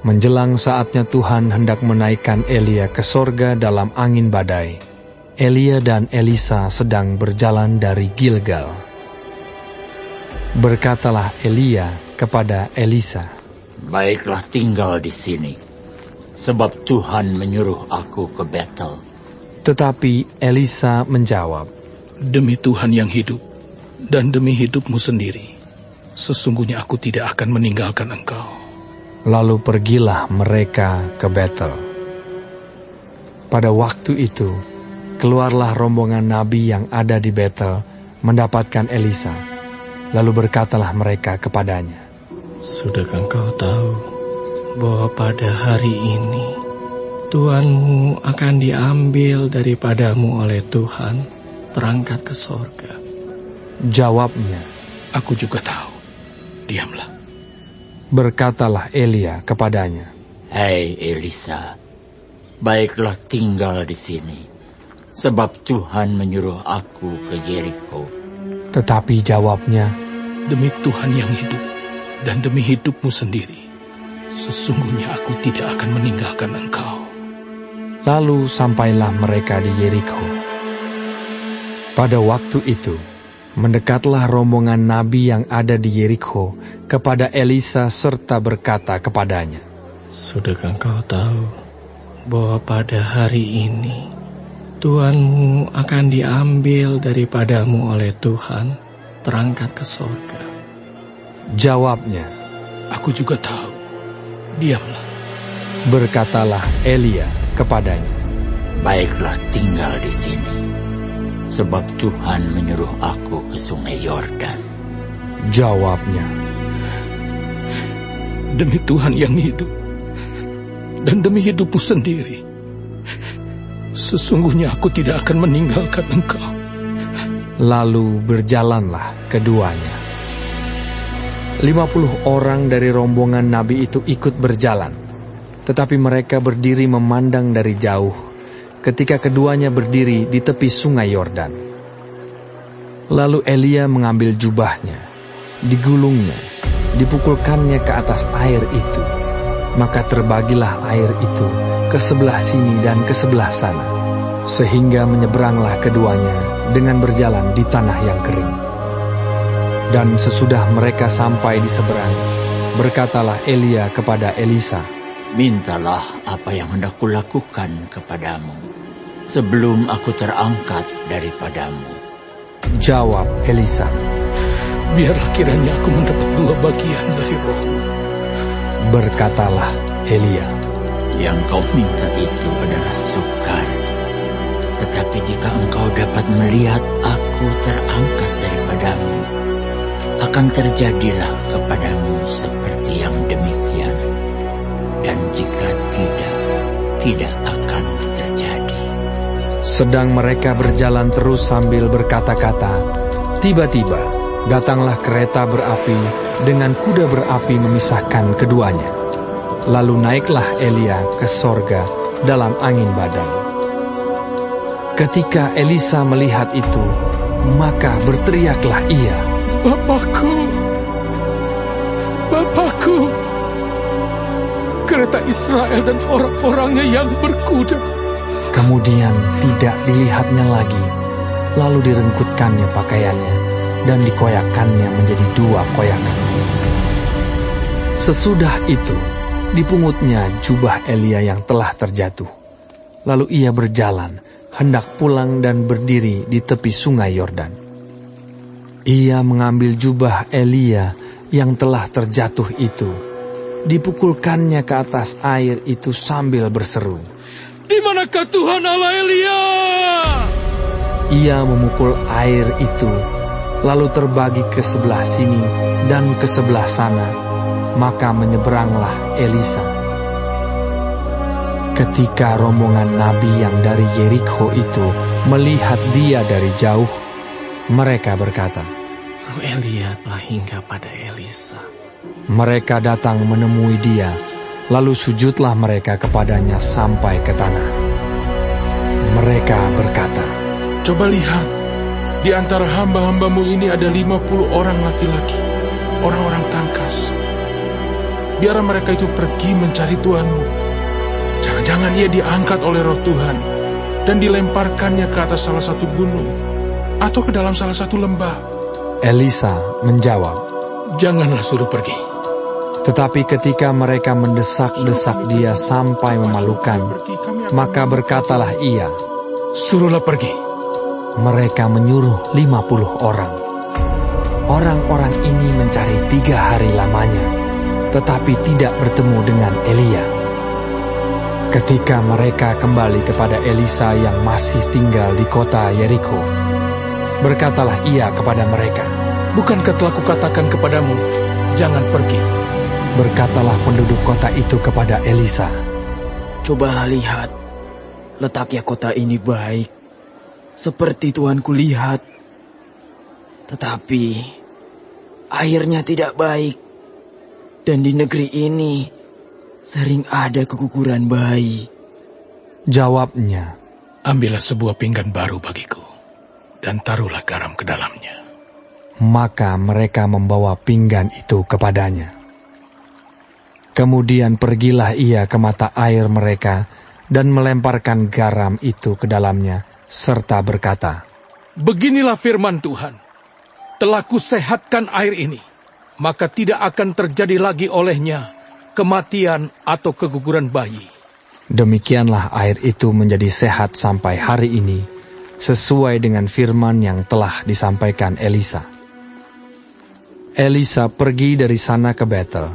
Menjelang saatnya Tuhan hendak menaikkan Elia ke sorga dalam angin badai, Elia dan Elisa sedang berjalan dari Gilgal. Berkatalah Elia kepada Elisa, "Baiklah, tinggal di sini, sebab Tuhan menyuruh aku ke Betel." Tetapi Elisa menjawab, "Demi Tuhan yang hidup, dan demi hidupmu sendiri, sesungguhnya aku tidak akan meninggalkan engkau." Lalu pergilah mereka ke Betel. Pada waktu itu, keluarlah rombongan nabi yang ada di Betel mendapatkan Elisa. Lalu berkatalah mereka kepadanya, "Sudahkah engkau tahu bahwa pada hari ini Tuhanmu akan diambil daripadamu oleh Tuhan, terangkat ke sorga?" Jawabnya, "Aku juga tahu. Diamlah." Berkatalah Elia kepadanya, "Hai Elisa, baiklah tinggal di sini, sebab Tuhan menyuruh aku ke Yeriko." Tetapi jawabnya, "Demi Tuhan yang hidup, dan demi hidupmu sendiri, sesungguhnya aku tidak akan meninggalkan engkau." Lalu sampailah mereka di Yeriko. Pada waktu itu, mendekatlah rombongan nabi yang ada di Yeriko kepada Elisa serta berkata kepadanya, "Sudahkah engkau tahu bahwa pada hari ini Tuhanmu akan diambil daripadamu oleh Tuhan, terangkat ke sorga?" Jawabnya, "Aku juga tahu. Diamlah." berkatalah Elia kepadanya, "Baiklah tinggal di sini, sebab Tuhan menyuruh aku ke sungai Yordan." Jawabnya, "Demi Tuhan yang hidup, dan demi hidupmu sendiri, sesungguhnya aku tidak akan meninggalkan engkau." Lalu berjalanlah keduanya. 50 orang dari rombongan nabi itu ikut berjalan, tetapi mereka berdiri memandang dari jauh ketika keduanya berdiri di tepi sungai Yordan. Lalu Elia mengambil jubahnya, digulungnya, dipukulkannya ke atas air itu. Maka terbagilah air itu ke sebelah sini dan ke sebelah sana, sehingga menyeberanglah keduanya dengan berjalan di tanah yang kering. Dan sesudah mereka sampai di seberang, berkatalah Elia kepada Elisa, "Mintalah apa yang hendak kulakukan kepadamu, sebelum aku terangkat daripadamu." Jawab Elisa, "Biarlah kiranya aku mendapat 2 bagian dari rohmu." Berkatalah Elia, "Yang kau minta itu adalah sukar. Tetapi jika engkau dapat melihat aku terangkat daripadamu, akan terjadilah kepadamu seperti yang demikian. Dan jika tidak akan terjadi." Sedang mereka berjalan terus sambil berkata-kata, tiba-tiba datanglah kereta berapi dengan kuda berapi memisahkan keduanya. Lalu naiklah Elia ke sorga dalam angin badai. Ketika Elisa melihat itu, maka berteriaklah ia, "Bapakku! Bapakku! Kereta Israel dan orang-orangnya yang berkuda!" Kemudian tidak dilihatnya lagi, lalu direngkutkannya pakaiannya dan dikoyakannya menjadi 2 koyakan. Sesudah itu, dipungutnya jubah Elia yang telah terjatuh. Lalu ia berjalan, hendak pulang dan berdiri di tepi sungai Yordan. Ia mengambil jubah Elia yang telah terjatuh itu, dipukulkannya ke atas air itu sambil berseru, "Di manakah Tuhan Allah Elia?" Ia memukul air itu, lalu terbagi ke sebelah sini dan ke sebelah sana, maka menyeberanglah Elisa. Ketika rombongan nabi yang dari Yeriko itu melihat dia dari jauh, mereka berkata, "Roh Elia telah hingga pada Elisa." Mereka datang menemui dia, lalu sujudlah mereka kepadanya sampai ke tanah. Mereka berkata, "Coba lihat, di antara hamba-hambamu ini ada 50 orang laki-laki, orang-orang tangkas. biar mereka itu pergi mencari Tuhanmu. Jangan-jangan ia diangkat oleh roh Tuhan dan dilemparkannya ke atas salah satu gunung atau ke dalam salah satu lembah. Elisa menjawab, Janganlah suruh pergi. tetapi ketika mereka mendesak-desak dia sampai memalukan, maka berkatalah ia, Suruhlah pergi. mereka menyuruh 50 orang. Orang-orang ini mencari 3 hari lamanya, tetapi tidak bertemu dengan Elia. Ketika mereka kembali kepada Elisa yang masih tinggal di kota Yeriko, berkatalah ia kepada mereka, Bukankah telah kukatakan kepadamu, jangan pergi? berkatalah penduduk kota itu kepada Elisa, Cobalah lihat, letaknya kota ini baik, seperti Tuanku lihat. Tetapi, airnya tidak baik, dan di negeri ini sering ada keguguran bayi. Jawabnya, Ambillah sebuah pinggan baru bagiku, dan taruhlah garam ke dalamnya. maka mereka membawa pinggan itu kepadanya. Kemudian pergilah ia ke mata air mereka dan melemparkan garam itu ke dalamnya, serta berkata, Beginilah firman Tuhan, telah kusehatkan air ini, maka tidak akan terjadi lagi olehnya kematian atau keguguran bayi. Demikianlah air itu menjadi sehat sampai hari ini, sesuai dengan firman yang telah disampaikan Elisa. Elisa pergi dari sana ke Betel,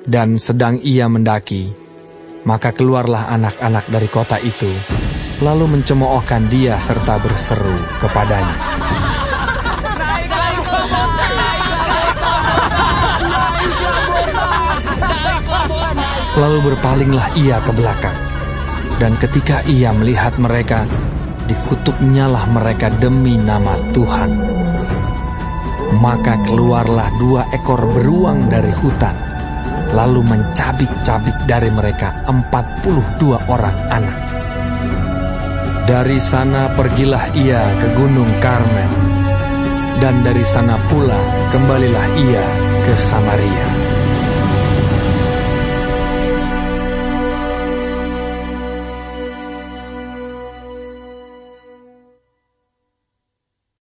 dan sedang ia mendaki, maka keluarlah anak-anak dari kota itu, lalu mencemoohkan dia serta berseru kepadanya. Lalu berpalinglah ia ke belakang, dan ketika ia melihat mereka, dikutuknyalah mereka demi nama Tuhan. Maka keluarlah 2 ekor beruang dari hutan, lalu mencabik-cabik dari mereka 42 orang anak. Dari sana pergilah ia ke Gunung Karmel, dan dari sana pula kembalilah ia ke Samaria.